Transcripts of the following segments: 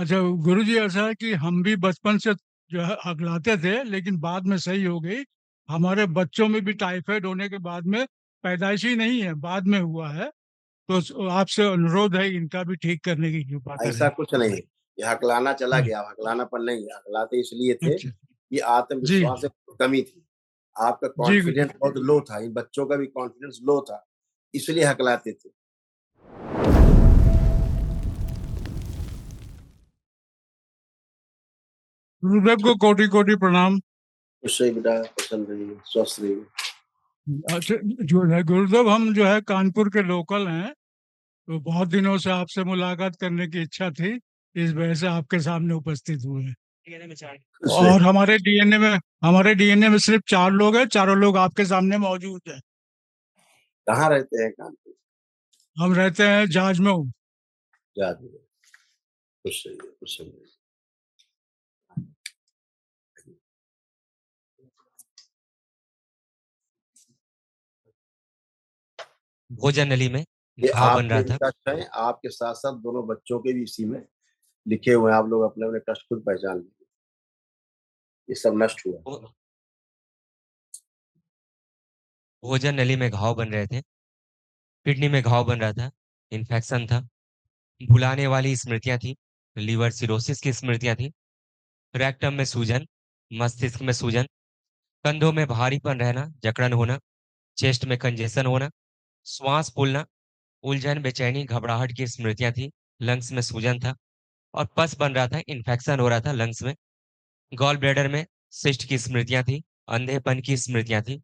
अच्छा गुरुजी, ऐसा है कि हम भी बचपन से जो है हकलाते थे, लेकिन बाद में सही हो गई। हमारे बच्चों में भी टाइफाइड होने के बाद में, पैदाइशी नहीं है, बाद में हुआ है। तो आपसे अनुरोध है इनका भी ठीक करने की कृपा ऐसा करें। कुछ नहीं है। ये हकलाना चला हाँ, गया, हकलानापन नहीं है। हकलाते इसलिए थे अच्छा। कि जी। आत्मविश्वास में कमी थी। आपका जी। कॉन्फिडेंस बहुत लो था, इन बच्चों का भी कॉन्फिडेंस लो था, इसलिए हकलाते थे। गुरुदेव को कोटि कोटि प्रणाम। खुश रहिए बेटा, प्रसन्न रहिए, स्वस्थ रहिए। अच्छा, जो है गुरुदेव, हम जो है कानपुर के लोकल हैं, तो बहुत दिनों से आपसे मुलाकात करने की इच्छा थी। इस वजह से आपके सामने उपस्थित हुए हैं। खुश और रहिए। हमारे डीएनए में सिर्फ 4 लोग हैं, चारों लोग आपके सामने मौजूद हैं। कहाँ रहते हैं कानपुर? हम रहते हैं जाजमऊ। याद रहिए। खुश रहिए, प्रसन्न रहिए। भोजन नली में ये घाव बन आपके रहा भी था। कष्ट है, आपके साथ साथ दोनों बच्चों के भी इसी में लिखे हुए हैं। आप लोग अपने अपने कष्ट खुद पहचान लीजिए। ये सब नष्ट हुआ। भो- भोजन नली में घाव बन रहे थे। किडनी में घाव बन रहा था। इन्फेक्शन था। भुलाने वाली स्मृतियां थी। लीवर सिरोसिस की स्मृतियां थी। रेक्टम में सूजन। मस्तिष्क में सूजन। कंधों में भारीपन रहना, जकड़न होना। चेस्ट में कंजेशन होना। श्वास फूलना। उलझन, बेचैनी, घबराहट की स्मृतियां थी। लंग्स में सूजन था। और पस बन रहा था, इन्फेक्शन हो रहा था लंग्स में। गॉल ब्लैडर में सिस्ट की स्मृतियां थी। अंधेपन की स्मृतियां थी।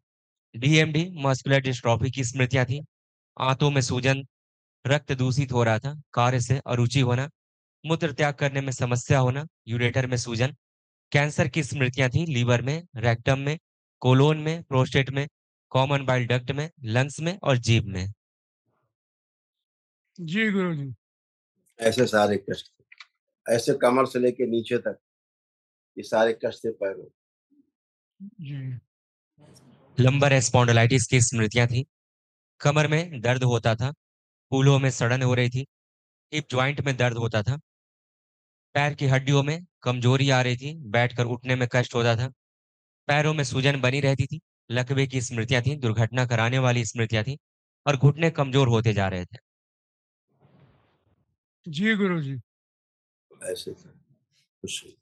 डीएमडी, मस्कुलर डिस्ट्रॉफी की स्मृतियां थी। आंतों में सूजन। रक्त दूषित हो रहा था, कार्य से अरुचि होना। मूत्र त्याग करने में समस्या होना, यूरेटर में सूजन। कैंसर की स्मृतियां थी, लीवर में, रेक्टम में, कोलोन में, प्रोस्टेट में, कॉमन बाइल डक्ट में, लंग्स में और जीभ में। जी गुरुजी। ऐसे सारे कष्ट थे। ऐसे कमर से लेके नीचे तक ये सारे कष्ट थे पैरों। जी। लंबर स्पॉन्डिलाइटिस की स्मृतियां थी। कमर में दर्द होता था। फूलों में सड़न हो रही थी। हिप ज्वाइंट में दर्द होता था। पैर की हड्डियों में कमजोरी आ रही थी, बैठकर उठने में कष्ट होता था। पैरों में सूजन बनी रहती थी। लकवे की स्मृतियां थी, दुर्घटना कराने वाली स्मृतियां थी। और घुटने कमजोर होते जा रहे थे। जी गुरुजी। ऐसे थे। खुश रहिए।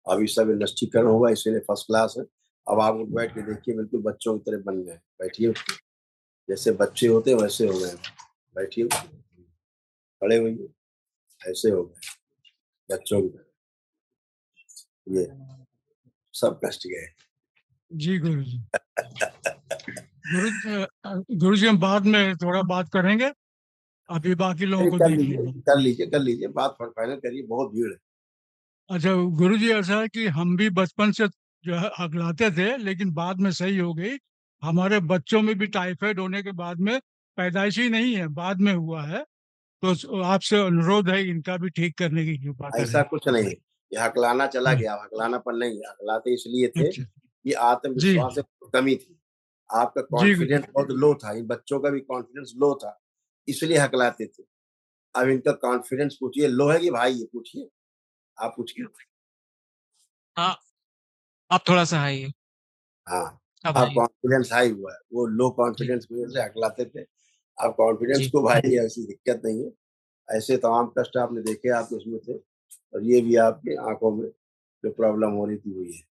अभी सब नष्टीकरण होगा, इसीलिए फर्स्ट क्लास है। अब आप उठ बैठ के देखिए, बिल्कुल बच्चों की तरह बन गए। बैठिए, जैसे बच्चे होते हैं वैसे हो गए। बैठिए, खड़े होइए, ऐसे हो गए बच्चों की तरह। ये सब कष्ट गए। जी गुरुजी। गुरु गुरुजी, हम बाद में थोड़ा बात करेंगे। अभी बाकी लोगों अरे को कर देख लीजिए, लीजिए। कर लीजिए, कर लीजिए, बात फाइनल करिए, बहुत भीड़ है। अच्छा गुरुजी, ऐसा है कि हम भी बचपन से जो है हकलाते थे, लेकिन बाद में सही हो गई। हमारे बच्चों में भी टाइफाइड होने के बाद में, पैदाइशी नहीं है, बाद में हुआ है। तो आपसे अनुरोध है इनका भी ठीक करने की कृपा ऐसा करें। कुछ नहीं है। ये हकलाना चला हाँ, गया, हकलानापन नहीं है। हकलाते इसलिए थे अच्छा। कि जी। आत्मविश्वास में कमी थी। आपका जी कॉन्फिडेंस बहुत लो था, इन बच्चों का भी कॉन्फिडेंस लो था, इसलिए हकलाते थे। अब इनका कॉन्फिडेंस पूछिए लो है कि भाई, ये पूछिए, आप पूछिए। हाँ, अब थोड़ा सा है ये। हाँ, अब अब है। कॉन्फिडेंस हाई हुआ है, वो लो जी। कॉन्फिडेंस की वजह से हकलाते थे। अब कॉन्फिडेंस जी। को भाई ऐसी दिक्कत नहीं है। ऐसे तमाम कष्ट आपने देखे, आप उसमें थे। और ये भी आपकी आंखों में जो प्रॉब्लम हो रही थी हुई है।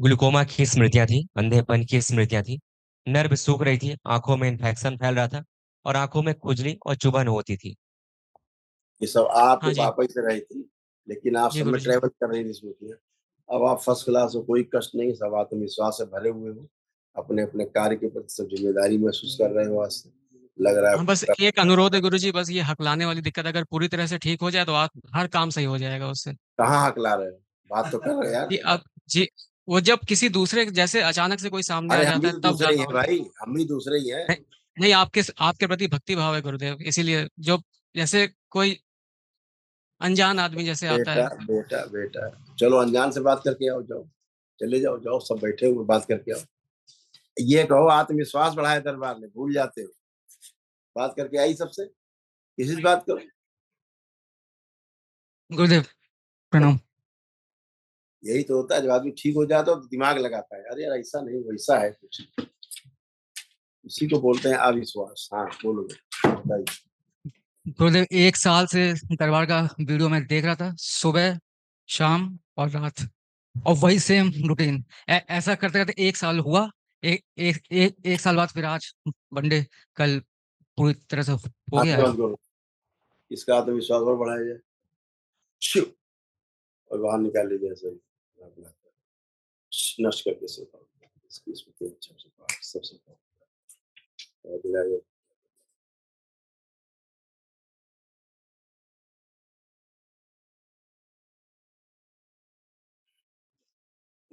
ग्लूकोमा की स्मृतियां थी। अंधेपन की स्मृतियां थी। नर्व सूख रही थी, आंखों में इन्फेक्शन फैल रहा था। और आंखों में खुजली और चुभन होती थी। ये सब आपके हाँ जी। पापा ही से रही थी, लेकिन आप जी सब में गुरुजी। ट्रेवल कर रही थी स्मृतियाँ। अब आप फर्स्ट क्लास हो, कोई कष्ट नहीं, सब आत्मविश्वास से भरे हुए हो। अपने अपने कार्य के प्रति सब जिम्मेदारी महसूस कर रहे हो। आज से लग रहा हाँ, बस है। एक अनुरोध है गुरुजी, बस ये हकलाने वाली दिक्कत अगर पूरी तरह से ठीक हो जाए तो आप हर काम सही हो जाएगा उससे। कहाँ हकला रहे हो, बात तो कर रहे हो जी यार। अब जी, वो जब किसी दूसरे जैसे अचानक से कोई सामने आ अरे हम जाता भी है तो तब दूसरे ही ज्यादा हैं होता भाई, हम भी दूसरे ही हैं। है। नहीं, नहीं, आपके आपके प्रति भक्ति भाव है गुरुदेव, इसीलिए जो जैसे कोई अनजान आदमी जैसे आता बेटा है। बेटा बेटा, चलो अनजान से बात करके आओ, जाओ, चले जाओ, जाओ, सब बैठे हुए बात करके आओ। ये कहो आत्मविश्वास बढ़ाए दरबार में, भूल जाते हो। बात करके आई सबसे, किसी से बात करो। गुरुदेव प्रणाम। यही तो होता है, जब आदमी ठीक हो जाता है तो दिमाग लगाता है, अरे यार ऐसा नहीं वैसा है कुछ, इसी को बोलते हैं अविश्वास। हाँ बोलो बताइए। गुरुदेव 1 साल से दरबार का वीडियो मैं देख रहा था, सुबह, शाम और रात, और वही सेम रूटीन। ऐसा करते-करते 1 साल हुआ। ए एक एक 1 साल बाद फिर आज वनडे कल पूरी तरह से हो गया है। आत्महत्या करो, इसका आत्मविश्वास और बढ़ाया जाए, शिव, और बाहर निकाल लीजिए ऐसे ही, नष्ट करके से इसकी स्मृति अच्छा से पाठ सबसे और दिलाया।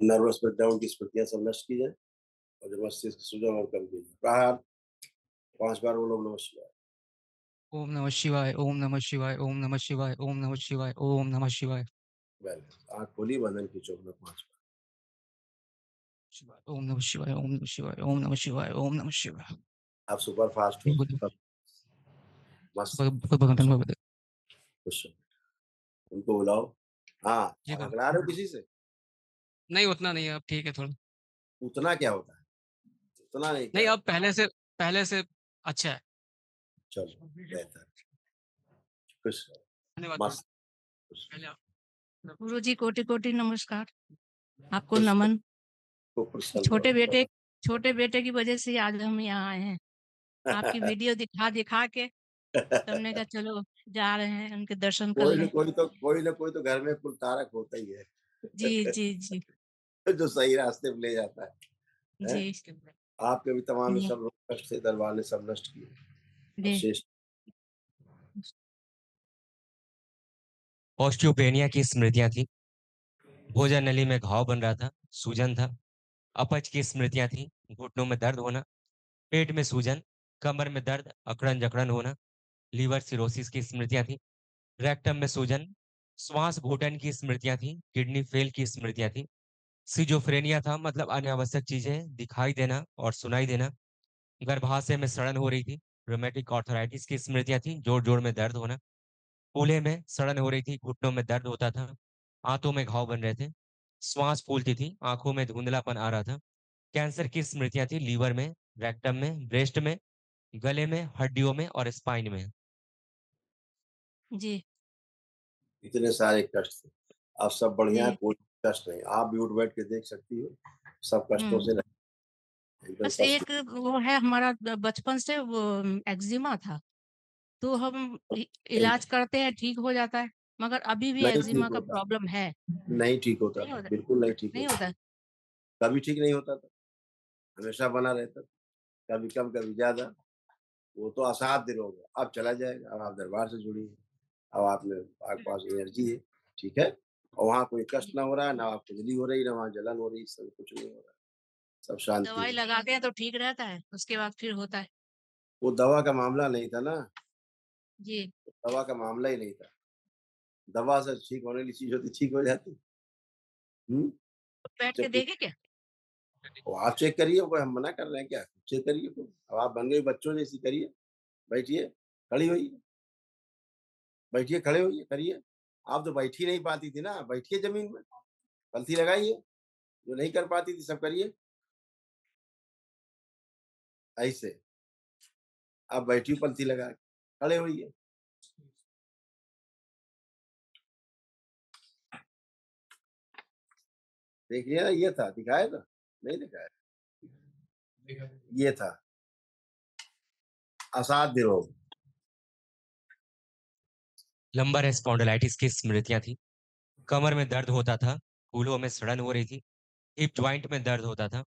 नर्वस ब्रेकडाउन की स्मृतियां सब नष्ट की जाए और जो मस्तिष्क सुजन और कम कीजिए। प्रहार 5 बार बोलो नमः शिवाय। ओम नमः शिवाय, ओम नमः शिवाय, ओम नमः शिवाय, ओम नमः शिवाय, ओम नमः शिवाय। बैलेंस, आँख खोली, बंधन खींचो अपना 5 बार। शिवाय, ओम नमः शिवाय, ओम नमः शिवाय, ओम नमः शिवाय, ओम नमः शिवाय। आप सुपर फास्ट हो, गुरुदेव सब मस्त, बहुत बहुत धन्यवाद। खुश हो। उनको बुलाओ। हाँ, जी और गुरु। अकड़ा रहे हो किसी से? नहीं उतना नहीं है, अब ठीक है थोड़ा। उतना क्या होता है? उतना नहीं, नहीं क्या अब होता पहले से अच्छा है। है? चलो बेहतर, खुश रहो, धन्यवाद गुरु। मस्त, खुश पहले आप गुरु जी कोटि कोटि नमस्कार। आपको खुश नमन। को प्रसन्न छोटे रहो। बेटे छोटे बेटे की वजह से आज हम यहाँ आए हैं। आपकी वीडियो दिखा दिखा के हमने कहा चलो जा रहे हैं उनके दर्शन कर लें। कोई ना कोई तो घर में कुल तारक होता ही है जी जी जी जो सही रास्ते पे ले जाता है? जी आपके भी तमाम जी सब लोग कष्ट थे, दरबार ने सब नष्ट किए और जी शेष ऑस्टियोपेनिया की स्मृतियां थी। भोजन नली में घाव बन रहा था, सूजन था। अपच की स्मृतियां थी, घुटनों में दर्द होना, पेट में सूजन, कमर में दर्द, अकड़न जकड़न होना। लीवर सिरोसिस की स्मृतियां थी, रेक्टम में सूजन, श्वास घुटन की स्मृतियां थी, किडनी फेल की स्मृतियां थी। सिजोफ्रेनिया था, मतलब अनावश्यक चीजें दिखाई देना और सुनाई देना। गर्भाशय में सड़न हो रही थी। रोमेटिक आर्थराइटिस की स्मृतियां थी, जोड़ जोड़ में दर्द होना। कूल्हे में सड़न हो रही थी, घुटनों में दर्द होता था, आंतों में घाव बन रहे थे। श्वास फूलती थी, आंखों में धुंधलापन आ रहा था। कैंसर की स्मृतियां थी, लीवर में, रेक्टम में, ब्रेस्ट में, गले में, हड्डियों में और स्पाइन में। जी इतने सारे कष्ट थे। अब सब बढ़िया है, जी कोई कष्ट नहीं, आप भी उठ बैठ के देख सकती हो, सब कष्टों हम्म। से एकदम बस फर्स्ट। एक वो है हमारा बचपन से वो एक्जिमा था, तो हम इलाज करते हैं ठीक हो जाता है, मगर अभी भी नहीं एक्जिमा ठीक का होता, प्रॉब्लम है। नहीं ठीक होता नहीं था, होता बिल्कुल नहीं ठीक नहीं होता, होता। कभी ठीक नहीं होता था, हमेशा बना रहता था, कभी कम कभी ज्यादा। वो तो असाध्य रोग है, अब चला जाएगा। अब आप दरबार से जुड़ी हैं, अब आपके पास एनर्जी है, ठीक है, और वहाँ कोई कष्ट ना हो रहा है, ना आप खुजली हो रही, ना वहाँ जलन हो रही, सब कुछ नहीं हो रहा है, सब शांति दवाई है। लगाते हैं तो ठीक रहता है, उसके बाद फिर होता है। वो दवा का मामला नहीं था ना, जी दवा का मामला ही नहीं था, दवा से ठीक होने वाली चीज होती, ठीक हो जाती। बैठ के जबकि देखे क्या। वो आप चेक करिए, कोई हम मना कर रहे हैं क्या? चेक करिए तो, अब आप बन गई बच्चों जैसी, करिए, बैठिए, खड़ी होइए, बैठिए, खड़े होइए, करिए। आप तो बैठ ही नहीं पाती थी ना, बैठिए जमीन में, पलथी लगाइए, जो नहीं कर पाती थी सब करिए ऐसे। आप बैठी पलथी लगा के, खड़े होइए। देख लिया ना, ये था, दिखाया था, नहीं दिखाया, ये था असाध्य रोग। लंबर स्पॉन्डिलाइटिस की स्मृतियां थी। कमर में दर्द होता था, कूल्हों में सड़न हो रही थी, हिप ज्वाइंट में दर्द होता था,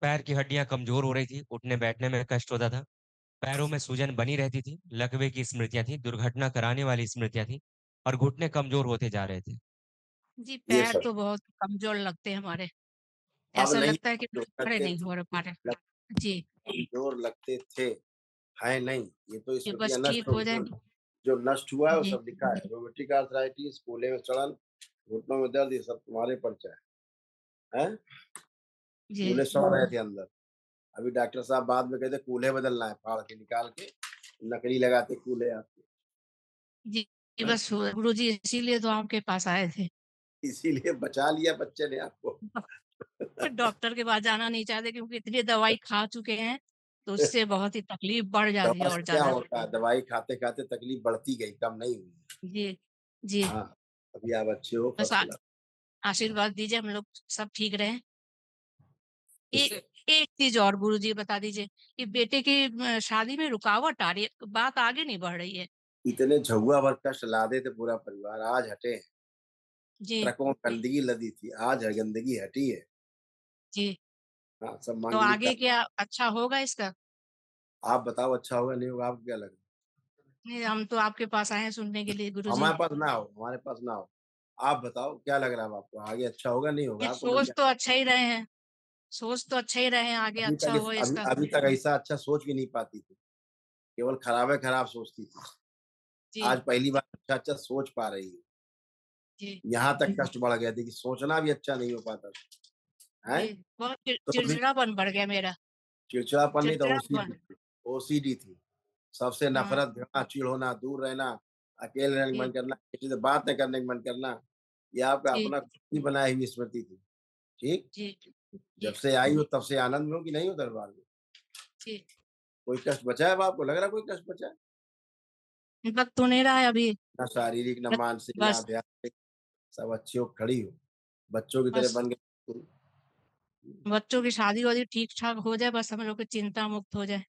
पैर की हड्डियां कमजोर हो रही थी, उठने बैठने में कष्ट होता था, पैरों में सूजन बनी रहती थी, लकवे की स्मृतियां थी, दुर्घटना कराने वाली स्मृतियां थी और घुटने कमजोर होते जा रहे थे। जी ये पैर सब तो बहुत कमजोर लगते हैं हमारे। अब ऐसा नहीं, लगता है कि जो खड़े लगते नहीं थे, हो पा रहे। जी जोर लगते थे, है नहीं, ये तो कि स्मृतियां बस नष्ट ठीक हो हो जाए। गई। जो नष्ट हुआ है वो जी सब लिखा है, रोमेटिक आर्थराइटिस, कूल्हे में सड़न, घुटनों में दर्द, ये सब तुम्हारे पर्चा है। जी कूल्हे सड़ रहे थे अंदर, अभी डॉक्टर साहब बाद में कहते कूल्हे बदलना है, फाड़ के निकाल के नकली लगाते कूल्हे आपके। जी कि बस गुरुजी इसीलिए तो आपके पास आए थे। इसीलिए बचा लिया बच्चे ने आपको। डॉक्टर के पास जाना नहीं चाहते क्योंकि इतनी दवाई खा चुके हैं, तो उससे बहुत ही तकलीफ बढ़ जाती है दवा और से क्या ज़्यादा। होता है, दवाई खाते-खाते तकलीफ बढ़ती गई, कम नहीं हुई। जी, जी। हाँ, अभी आप अच्छे हो, बस फर्स्ट क्लास। आशीर्वाद दीजिए हम लोग सब ठीक रहें। ए इस एक चीज़ और गुरुजी बता दीजिए कि बेटे की शादी में रुकावट आ रही है, बात आगे नहीं बढ़ रही है। इतने झउआ भर कष्ट लादे थे पूरा परिवार, आज हटे हैं। जी, ट्रकों में गंदगी लदी थी, आज है गंदगी हटी है। जी। हाँ, सब तो मांगलिक का। आगे क्या अच्छा होगा इसका? आप बताओ अच्छा होगा नहीं होगा, आपको क्या लग रहा नहीं, हम तो आपके पास आए हैं सुनने के लिए है? गुरुजी। हमारे पास ना हो, हमारे पास ना हो। आप बताओ क्या लग रहा है आपको? आगे अच्छा होगा नहीं होगा? ये आपको लग सोच क्या? तो अच्छा ही रहे हैं, सोच तो अच्छा ही रहे हैं, आगे अभी अच्छा तक हो अभी इसका। अभी तक ऐसा अच्छा सोच भी नहीं पाती थी। केवल खराबे खराब सोचती थी। आज जी, पहली बार अच्छा-अच्छा सोच पा रही है। जी, यहाँ तक कष्ट बढ़ गया था कि सोचना भी अच्छा नहीं हो पाता था। जी। हैं? बहुत तो अभी चिड़चिड़ापन बढ़ गया मेरा, चिड़चिड़ापन नहीं था, चिड़चिड़ापन। ओसीडी ओसीडी थी। सबसे हाँ, नफ़रत, घृणा, चिढ़ होना, दूर रहना, अकेले रहने का मन जी, करना, किसी से बात नहीं करने का मन करना, ये आपका जी, अपना खुद की बनाई हुई स्मृति थी। ठीक? जी, जब जी, से आई हो तब से आनंद में हो कि नहीं हो दरबार में? जी। कोई कष्ट बचा है अब आपको? लग रहा है कोई कष्ट बचा है? लग तो नहीं रहा है अभी, ना शारीरिक, ना बस मानसिक, ना बस आध्यात्मिक, सब अच्छी हो, खड़ी हो। बच्चों की तरह बस बन गए। बच्चों की शादी-वादी ठीक-ठाक हो जाए, बस हम लोग की चिंता मुक्त हो जाए।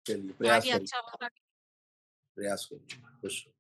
चलिए आगे प्रयास करिए, अच्छा होगा। प्रयास करिए। खुश रहो।